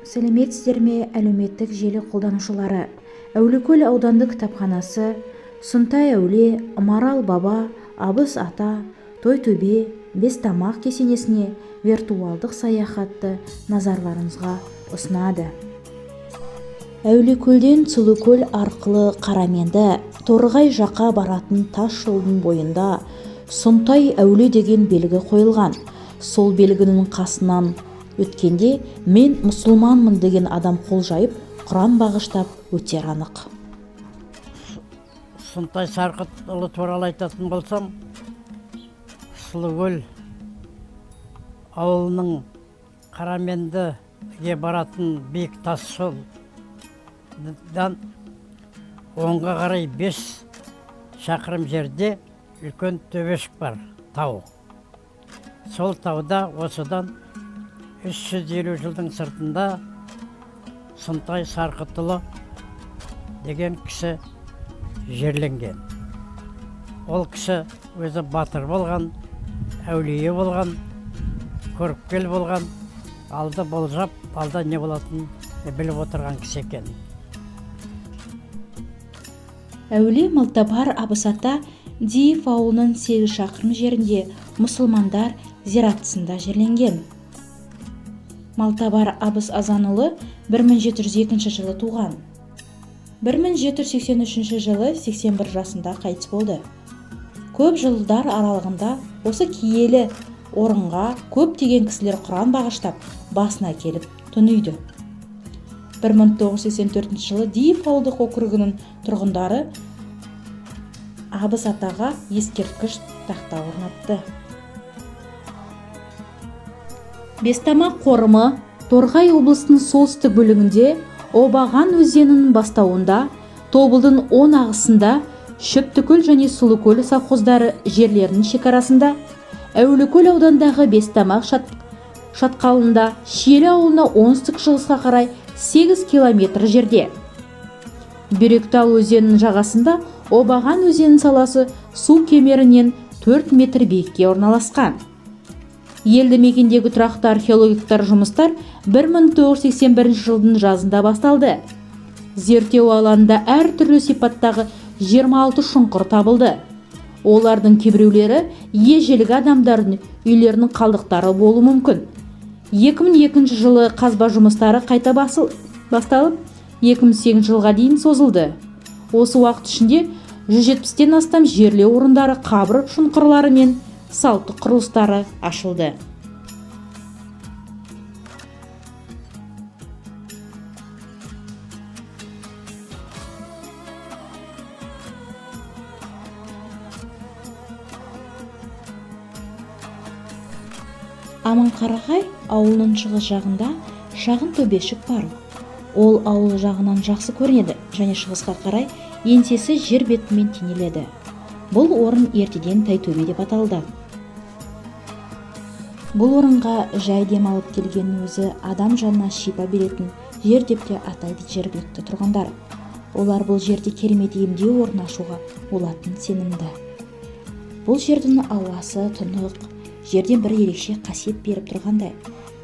Сәлеметсіздер ме, әлеуметтік желі қолданушылары? Әулиекөл аудандық кітапханасы, Сунтай әулие, Марал баба, Абыз ата, Тойтөбе, Бестамақ кесенесіне виртуалдық саяхатты назарларыңызға ұсынады. Әулиекөлден Сұлукөл арқылы Қараменді, Торғай жаққа баратын тас жолдың бойында Сунтай әулие деген белгі қойылған. Сол белгінің қасынан өткенде мен мұсылманмын деген адам қол жайып, Құран бағыштап өтер анық. Сунтай Сарқытұлы туралы айтатын болсам, Сұлукөл ауылының Қарамендіге баратын биік тас жолдан оңға қарай 5 шақырым жерде үлкен төбешік бар, тау. Сол тауда осыдан 350 жылдың сыртында Сунтай Сарқытұлы деген кісі жерленген. Ол кісі өзі батыр болған, әулие болған, көріпкел болған, алды болжап, алда не болатынын біліп отырған кісі екен. Әулие Малтабар Абыз ата Диев ауылының 8 шақырым жерінде мұсылмандар зиратысында жерленген. Малтабар Абыз Азанұлы 1702 жылы туған. 1783 жылы 81 жасында қайтыс болды. Көп жылдар аралығында осы киелі орынға көптеген кісілер Құран бағыштап, басына келіп түнейді. 1984 жылы Диев ауылдық округінің тұрғындары Абыз атаға ескерткіш тақта орнатты. Бестамақ қорымы Торғай облысының солтүстік бөлігінде Обаған өзенінің бастауында, Тобылдың оң ағысында, Шөптікөл және Сұлукөл совхоздары жерлерінің шекарасында, Әулиекөл аудандағы Бестамақ шатқалында, Шиелі ауылына оңтүстік шығысқа қарай 8 километр жерде. Бүйректал өзенінің жағасында Обаған өзенінің саласы су кемерінен 4 метр биікке орналасқан. Елді мекендегі тұрақты археологиктар жұмыстар 1981 жылдың жазында басталды. Зерттеу алаңында әр түрлі сипаттағы 26 шұңқыр табылды. Олардың кейбіреулері ежелгі адамдардың үйлерінің қалдықтары болуы мүмкін. 2002 жылы қазба жұмыстары қайта басталып, 2008 жылға дейін созылды. Осы уақыт ішінде 170-тен астам жерлеу орындары, қабір шұңқырлары мен салттық құрылыстары ашылды. Аманқарағай ауылының шығыс жағында шағын төбешік бар. Ол ауыл жағынан жақсы көрінеді және шығысқа қарай еңсесі жер бетімен теңеледі. Бұл орын ертеден Тайтөбе деп аталды. Бұл орынға жай демалып келгеннің өзі адам жанына шипа беретін жер деп те атайды жергілікті тұрғындар. Олар бұл жерде керемет емдеу орнын ашуға болатын сенімді. Бұл жердің ауасы тұнық, жерден бір ерекше қасиет беріп тұрғандай.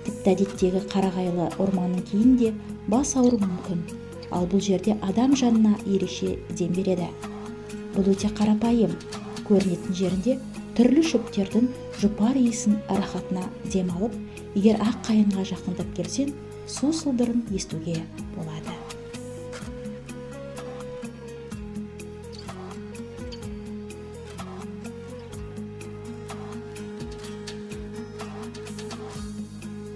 Тіпті әдеттегі қарағайлы орманның кейінде бас ауыру мүмкін, ал бұл жерде адам жанына ерекше дем береді. Бұл өте қарапайым, көрінетін жерінде түрлі шөптердің жұпар иісін рахатына дем алып, егер ақ қайынға жақындап келсең, су сылдырын естуге болады.